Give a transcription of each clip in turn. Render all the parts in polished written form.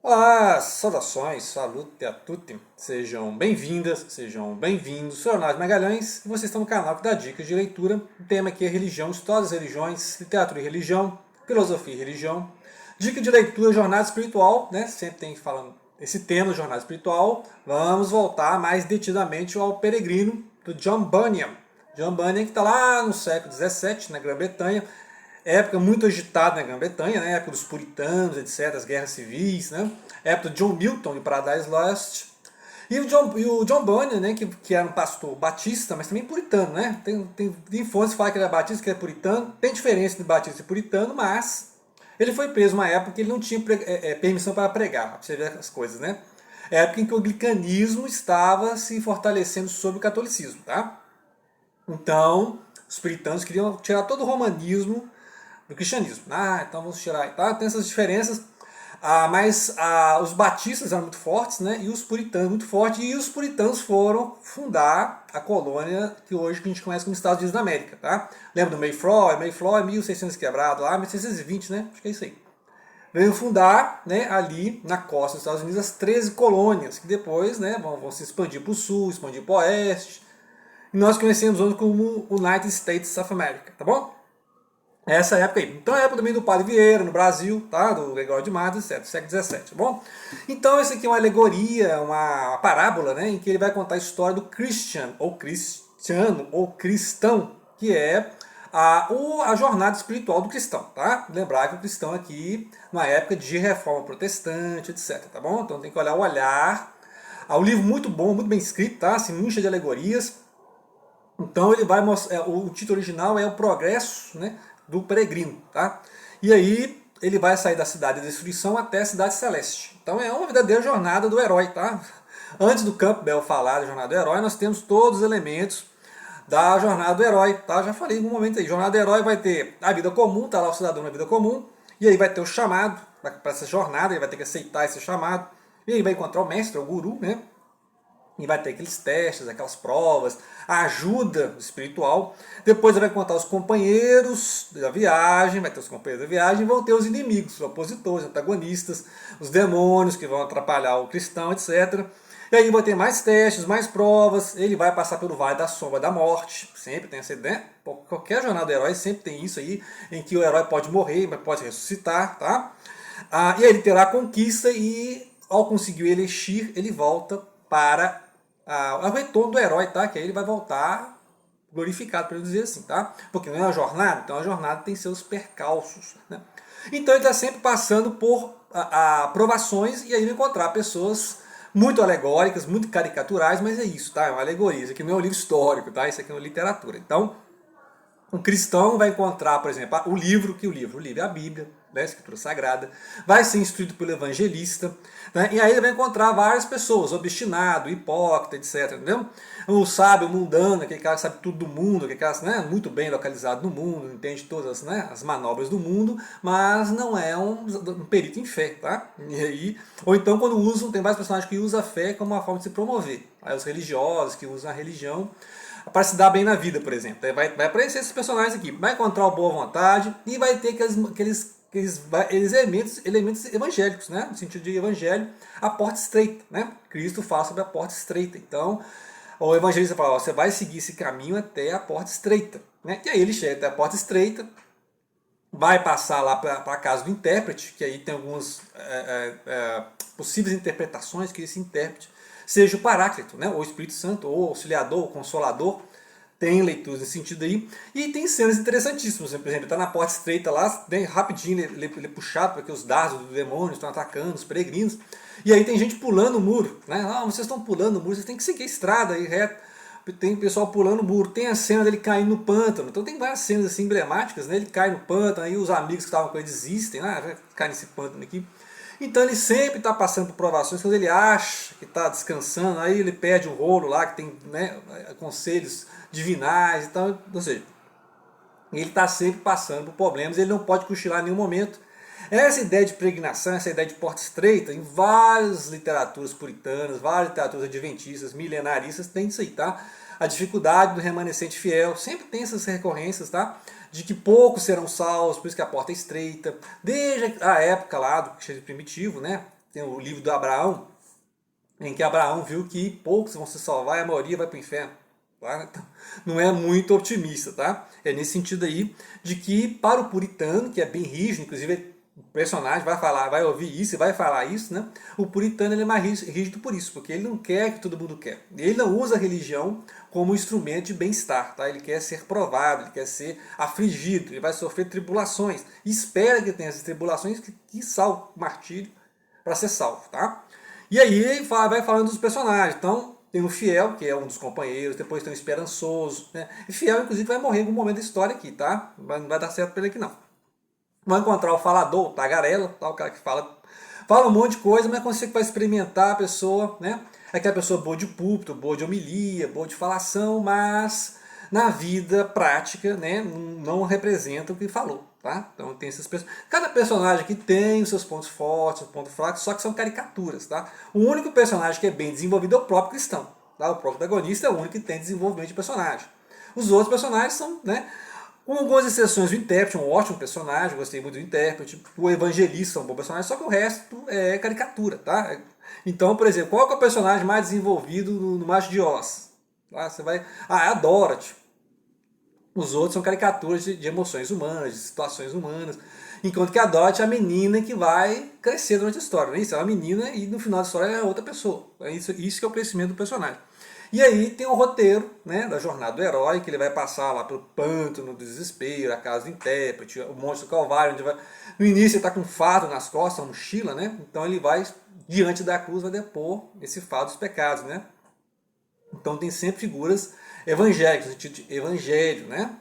Olá, saudações, salute a tutti, sejam bem-vindas, sejam bem-vindos, sou Leonardo Magalhães e vocês estão no canal que dá dicas de leitura. O tema aqui é religião, história das religiões, literatura e religião, filosofia e religião. Dica de leitura, jornada espiritual, né? Sempre tem falando esse tema, jornada espiritual. Vamos voltar mais detidamente ao Peregrino, do John Bunyan. John Bunyan que está lá no século XVII, na Grã-Bretanha, época muito agitada na Grã-Bretanha, né? Época dos puritanos, etc., as guerras civis, né? Época de John Milton de Paradise Lost. E o John Bunyan, né, que era um pastor batista, mas também puritano, né? Tem fontes que falam que ele é batista, que ele é puritano. Tem diferença entre batista e puritano, mas ele foi preso numa época que ele não tinha permissão para pregar, para você ver as coisas, né? É a época em que o anglicanismo estava se fortalecendo sobre o catolicismo, tá? Então, os puritanos queriam tirar todo o romanismo do cristianismo. Então vamos tirar. Tá? Tem essas diferenças. Mas os batistas eram muito fortes, né? E os puritanos muito fortes. E os puritanos foram fundar a colônia que hoje a gente conhece como Estados Unidos da América. Tá? Lembra do Mayflower? Mayflower 1600 quebrado lá, 1620, né? Acho que é isso aí. Veio fundar, né, ali na costa dos Estados Unidos as 13 colônias, que depois, né, vão se expandir para o sul, expandir para o oeste. E nós conhecemos hoje como United States of America, tá bom? Essa época aí. Então é a época também do Padre Vieira no Brasil, tá? Do Gregório de Matos, etc. Século XVII, tá bom? Então isso aqui é uma alegoria, uma parábola, né? Em que ele vai contar a história do Christian, ou cristiano, ou cristão, que é a jornada espiritual do cristão, tá? Lembrar que o cristão aqui, na época de reforma protestante, etc, tá bom? Então tem que olhar o olhar. O livro muito bom, muito bem escrito, tá? Assim, muito cheio de alegorias. Então ele vai mostrar, o título original é o progresso, né, do peregrino, tá? E aí ele vai sair da cidade de destruição até a cidade celeste. Então é uma verdadeira jornada do herói, tá? Antes do Campbell falar da jornada do herói, nós temos todos os elementos da jornada do herói, tá? Já falei em um momento aí. Jornada do herói vai ter a vida comum, tá lá o cidadão na vida comum, e aí vai ter o chamado para essa jornada, ele vai ter que aceitar esse chamado, e aí vai encontrar o mestre, o guru, né? E vai ter aqueles testes, aquelas provas, a ajuda espiritual. Depois vai contar os companheiros da viagem, vai ter os companheiros da viagem, vão ter os inimigos, os opositores, antagonistas, os demônios que vão atrapalhar o cristão, etc. E aí vai ter mais testes, mais provas, ele vai passar pelo vale da sombra da morte, sempre tem essa ideia, qualquer jornada do herói sempre tem isso aí, em que o herói pode morrer, mas pode ressuscitar, tá? E aí ele terá a conquista e ao conseguir o elixir, ele volta para o retorno do herói, tá? Que aí ele vai voltar glorificado, para dizer assim, tá? Porque não é uma jornada, então a jornada tem seus percalços, né? Então ele está sempre passando por provações e aí vai encontrar pessoas muito alegóricas, muito caricaturais, mas é isso, tá? É uma alegoria, isso aqui não é um livro histórico, tá? Isso aqui é uma literatura. Então, um cristão vai encontrar, por exemplo, o livro é a Bíblia, né, a Escritura Sagrada, vai ser instruído pelo evangelista, né, e aí ele vai encontrar várias pessoas, obstinado, hipócrita, etc. Entendeu? O sábio mundano, aquele cara que sabe tudo do mundo, aquele cara, né, muito bem localizado no mundo, entende todas, né, as manobras do mundo, mas não é um perito em fé, tá? E aí, ou então quando usam, tem vários personagens que usam a fé como uma forma de se promover. Aí os religiosos que usam a religião para se dar bem na vida, por exemplo. Vai aparecer esses personagens aqui, vai encontrar o boa vontade e vai ter aqueles elementos evangélicos, né? No sentido de evangelho, a porta estreita, né? Cristo fala sobre a porta estreita. Então, o evangelista fala, você vai seguir esse caminho até a porta estreita, né? E aí ele chega até a porta estreita, vai passar lá para a casa do intérprete, que aí tem algumas possíveis interpretações que esse intérprete seja o Paráclito, né? Ou o Espírito Santo, ou o Auxiliador, o Consolador. Tem leituras nesse sentido aí. E tem cenas interessantíssimas. Por exemplo, está na porta estreita lá, bem rapidinho ele é puxado, porque os dardos do demônio estão atacando os peregrinos. E aí tem gente pulando o muro. Né? Vocês estão pulando o muro, vocês têm que seguir a estrada aí reto. Tem pessoal pulando o muro. Tem a cena dele caindo no pântano. Então tem várias cenas assim emblemáticas. Né? Ele cai no pântano, aí os amigos que estavam com ele desistem. Vai ficar nesse pântano aqui. Então ele sempre está passando por provações, quando ele acha que está descansando, aí ele perde o rolo lá, que tem, né, conselhos divinais, então, ou seja, ele está sempre passando por problemas, ele não pode cochilar em nenhum momento. Essa ideia de pregnação, essa ideia de porta estreita, em várias literaturas puritanas, várias literaturas adventistas, milenaristas, tem isso aí, tá? A dificuldade do remanescente fiel, sempre tem essas recorrências, tá? De que poucos serão salvos, por isso que a porta é estreita. Desde a época lá do cristianismo primitivo, né? Tem o livro do Abraão, em que Abraão viu que poucos vão se salvar e a maioria vai para o inferno. Tá? Então, não é muito otimista, tá? É nesse sentido aí de que para o puritano, que é bem rígido, inclusive o personagem vai falar, vai ouvir isso e vai falar isso, né? O puritano ele é mais rígido por isso, porque ele não quer o que todo mundo quer. Ele não usa a religião como instrumento de bem-estar, tá? Ele quer ser provado, ele quer ser afligido, ele vai sofrer tribulações. E espera que tenha essas tribulações que salve o martírio para ser salvo, tá? E aí vai falando dos personagens. Então, tem o fiel, que é um dos companheiros, depois tem o esperançoso, né? E fiel, inclusive, vai morrer em algum momento da história aqui, tá? Não vai dar certo pra ele aqui, não. Vai encontrar o falador, o tagarela, tá? O cara que fala um monte de coisa, mas quando você vai experimentar a pessoa, né? É aquela pessoa boa de púlpito, boa de homilia, boa de falação, mas na vida prática, né, não representa o que falou. Tá? Então tem essas pessoas. Cada personagem aqui tem os seus pontos fortes, os pontos fracos, só que são caricaturas. Tá? O único personagem que é bem desenvolvido é o próprio cristão. Tá? O protagonista é o único que tem desenvolvimento de personagem. Os outros personagens são, né, com algumas exceções, o intérprete é um ótimo personagem, gostei muito do intérprete, o evangelista é um bom personagem, só que o resto é caricatura. Tá? Então, por exemplo, qual é o personagem mais desenvolvido no Macho de Oz? Tá? Você vai. Ah, é a Dorothy. Os outros são caricaturas de emoções humanas, de situações humanas. Enquanto que a Dorothy é a menina que vai crescer durante a história. Né? Isso é uma menina e no final da história é outra pessoa. É isso que é o crescimento do personagem. E aí tem o roteiro, né, da jornada do herói, que ele vai passar lá pelo pântano do desespero, a casa do intérprete, o monstro do Calvário. Onde vai... No início ele está com um fardo nas costas, uma mochila, né? Então ele vai, diante da cruz, vai depor esse fardo dos pecados, né? Então tem sempre figuras evangélicas, no sentido de evangelho, né?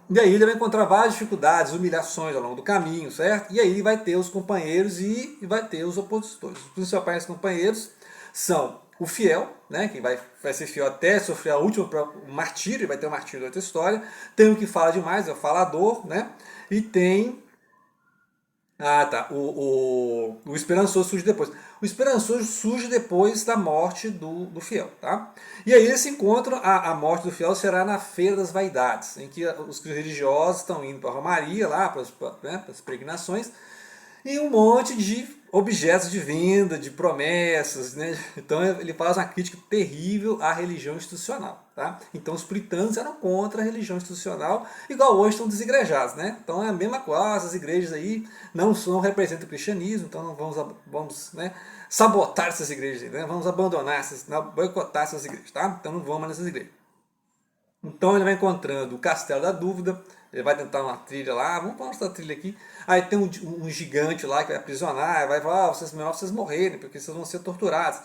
E aí ele vai encontrar várias dificuldades, humilhações ao longo do caminho, certo? E aí vai ter os companheiros e vai ter os opositores. Os principais companheiros são o fiel, né, que vai ser fiel até sofrer a última o martírio, vai ter o martírio da outra história. Tem o que fala demais, é o falador, né? E tem o esperançoso surge depois. O esperançoso surge depois da morte do fiel, tá? E aí eles se encontram, a morte do fiel será na Feira das Vaidades, em que os religiosos estão indo para a Romaria, lá para as peregrinações, e um monte de objetos de venda, de promessas, né? Então ele faz uma crítica terrível à religião institucional, tá? Então os puritanos eram contra a religião institucional, igual hoje estão desigrejados, né? Então é a mesma coisa, as igrejas aí não representam o cristianismo, então vamos né, sabotar essas igrejas, né? Vamos abandonar, boicotar essas igrejas, tá? Então não vamos nessas igrejas. Então ele vai encontrando o Castelo da Dúvida, ele vai tentar uma trilha lá, vamos para nossa trilha aqui. Aí tem um gigante lá que vai aprisionar, vai falar, melhor vocês morrerem, porque vocês vão ser torturados.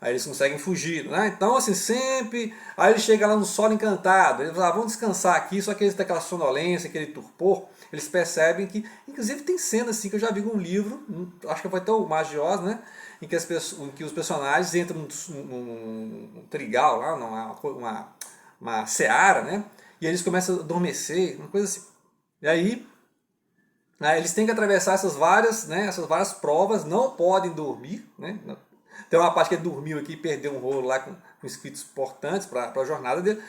Aí eles conseguem fugir, né? Então, assim, sempre. Aí ele chega lá no solo encantado, eles falam, vamos descansar aqui, só que eles têm aquela sonolência, aquele torpor, eles percebem que. Inclusive tem cenas assim que eu já vi em um livro, acho que foi até o Magios, né? Em que os personagens entram num trigal lá, uma seara, né? E eles começam a adormecer, uma coisa assim. E aí eles têm que atravessar essas várias provas, não podem dormir, né? Tem uma parte que ele dormiu aqui e perdeu um rolo lá com escritos importantes para a jornada dele.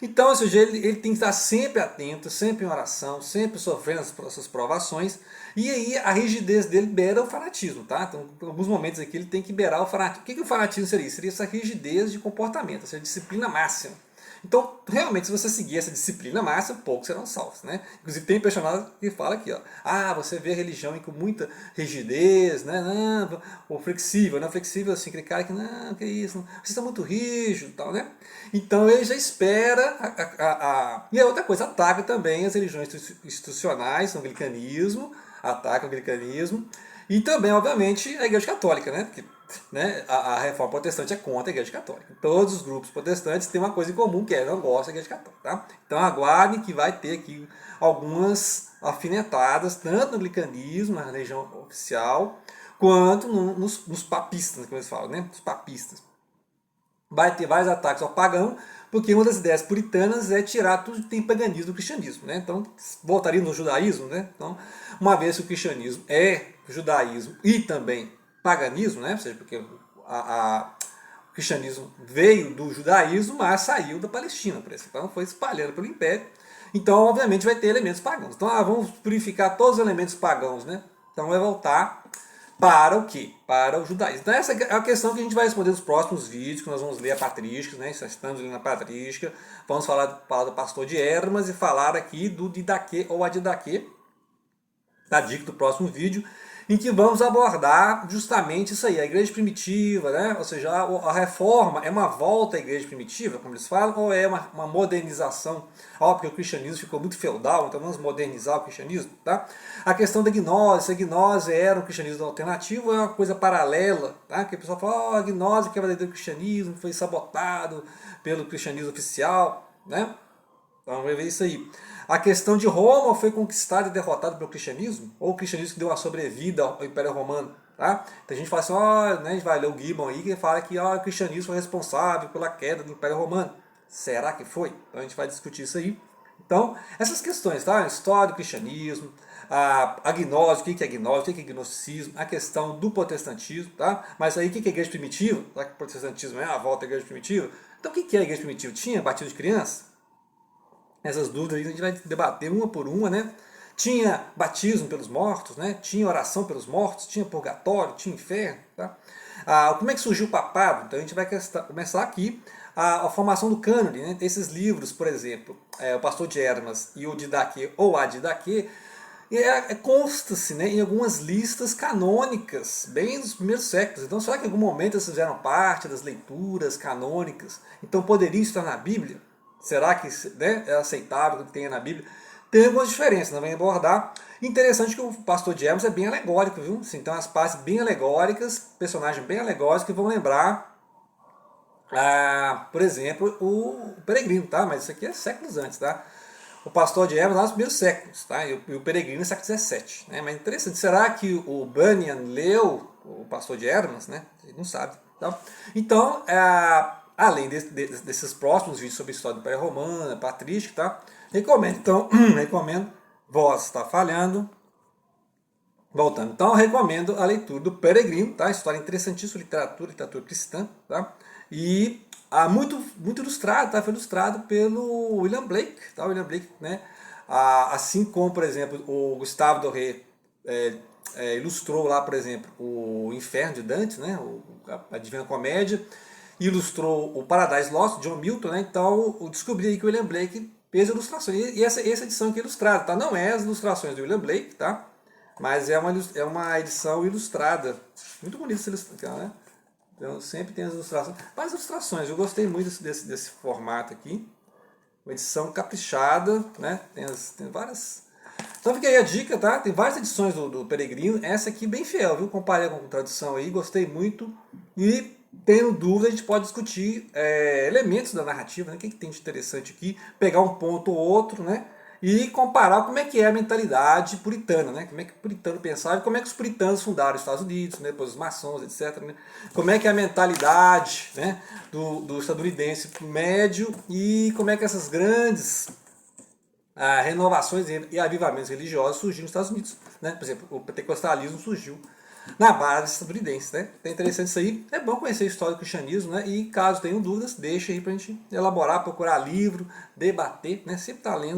Então, ou seja, ele tem que estar sempre atento, sempre em oração, sempre sofrendo essas provações. E aí a rigidez dele beira o fanatismo, tá? Então, em alguns momentos aqui ele tem que beirar o fanatismo. O que o fanatismo seria? Seria essa rigidez de comportamento, essa disciplina máxima. Então, realmente, se você seguir essa disciplina máxima, poucos serão salvos, né? Inclusive, tem personagem que fala aqui, ó, você vê a religião com muita rigidez, né? Não, ou flexível, né? Flexível, assim, aquele cara que, não, que isso, não, vocês estão muito rígidos e tal, né? Então, ele já espera E a outra coisa, ataca também as religiões institucionais, o anglicanismo, ataca o anglicanismo, e também, obviamente, a Igreja Católica, né? Porque, né, a reforma protestante é contra a Igreja Católica. Todos os grupos protestantes têm uma coisa em comum, que é não gostam da Igreja Católica. Tá? Então aguardem que vai ter aqui algumas alfinetadas, tanto no anglicanismo, na religião oficial, quanto nos papistas, como eles falam, né? Os papistas. Vai ter vários ataques ao pagão, porque uma das ideias puritanas é tirar tudo que tem paganismo do cristianismo. Né? Então, voltaria no judaísmo. Né? Então, uma vez que o cristianismo é judaísmo e também paganismo, né? Ou seja, porque o cristianismo veio do judaísmo, mas saiu da Palestina, por exemplo. Então, foi espalhando pelo império. Então, obviamente, vai ter elementos pagãos. Então, vamos purificar todos os elementos pagãos. Né? Então, vai voltar para o quê? Para o judaísmo. Então essa é a questão que a gente vai responder nos próximos vídeos, que nós vamos ler a patrística, né? Estamos lendo a patrística, vamos falar do pastor de Hermas e falar aqui do Didaquê ou Adidaquê, da dica do próximo vídeo, em que vamos abordar justamente isso aí, a igreja primitiva, né? Ou seja, a reforma é uma volta à igreja primitiva, como eles falam, ou é uma modernização? Ó, porque o cristianismo ficou muito feudal, então vamos modernizar o cristianismo, tá? A questão da gnose, se a gnose era um cristianismo alternativo, é uma coisa paralela, tá? Que o pessoal fala, ó, a gnose que é verdadeiro cristianismo, foi sabotado pelo cristianismo oficial, né? Então vamos ver isso aí. A questão de Roma foi conquistada e derrotada pelo cristianismo? Ou o cristianismo que deu uma sobrevida ao Império Romano? Tá? Então a gente fala assim, ó, né, a gente vai ler o Gibbon aí, que fala que ó, o cristianismo foi responsável pela queda do Império Romano. Será que foi? Então a gente vai discutir isso aí. Então, essas questões, tá? A história do cristianismo, a gnose, o que é gnose, o que é gnosticismo, a questão do protestantismo, tá? Mas aí o que é igreja primitiva? Será que o protestantismo é a volta à igreja primitiva? Então o que é a igreja primitiva? Tinha batismo de criança? Essas dúvidas aí a gente vai debater uma por uma, né? Tinha batismo pelos mortos, né? Tinha oração pelos mortos, tinha purgatório, tinha inferno, tá? Como é que surgiu o papado? Então a gente vai começar aqui a formação do cânone, né? Esses livros, por exemplo, o Pastor de Hermas e o Didaquê ou a Didaquê, consta-se, né, em algumas listas canônicas, bem dos primeiros séculos. Então, será que em algum momento eles fizeram parte das leituras canônicas? Então, poderia estar na Bíblia? Será que, né, é aceitável que tenha na Bíblia? Tem algumas diferenças, nós vamos abordar. Interessante que o Pastor de Hermas é bem alegórico, viu? Assim, tem umas partes bem alegóricas, personagens bem alegóricos que vão lembrar, por exemplo, o Peregrino, tá? Mas isso aqui é séculos antes, tá? O Pastor de Hermas lá nos primeiros séculos, tá? E o Peregrino no século XVII. Né? Mas interessante, será que o Bunyan leu o Pastor de Hermas? Né? Ele não sabe. Tá? Então, além desses próximos vídeos sobre a história do Império Romano, patrística, tá? Recomendo. Então, recomendo. Voz está falhando. Voltando. Então, eu recomendo a leitura do Peregrino, tá? História interessantíssima, literatura cristã, tá? E muito ilustrado, tá? Foi ilustrado pelo William Blake, tá? William Blake, né? Assim como, por exemplo, o Gustave Doré ilustrou lá, por exemplo, o Inferno de Dante, né? A Divina Comédia, ilustrou o Paradise Lost, John Milton, né? Então, eu descobri aí que o William Blake fez ilustrações. E essa edição aqui é ilustrada, tá? Não é as ilustrações do William Blake, tá? Mas é uma edição ilustrada. Muito bonita essa ilustração, né? Então sempre tem as ilustrações. Várias ilustrações, eu gostei muito desse formato aqui. Uma edição caprichada, né? Tem várias. Então fica aí a dica, tá? Tem várias edições do Peregrino. Essa aqui bem fiel, viu? Comparei com a tradução aí, gostei muito. E tendo dúvida, a gente pode discutir elementos da narrativa, né? O que tem de interessante aqui, pegar um ponto ou outro, né? E comparar como é que é a mentalidade puritana, né? Como é que o puritano pensava e como é que os puritanos fundaram os Estados Unidos, né? Depois os maçons, etc. Né? Como é que é a mentalidade, né, do estadunidense médio e como é que essas grandes renovações e avivamentos religiosos surgiram nos Estados Unidos. Né? Por exemplo, o pentecostalismo surgiu na base estadunidense. Né? É interessante isso aí. É bom conhecer a história do cristianismo, né? E caso tenham dúvidas, deixa aí pra gente elaborar, procurar livro, debater, né? Sempre tá lendo.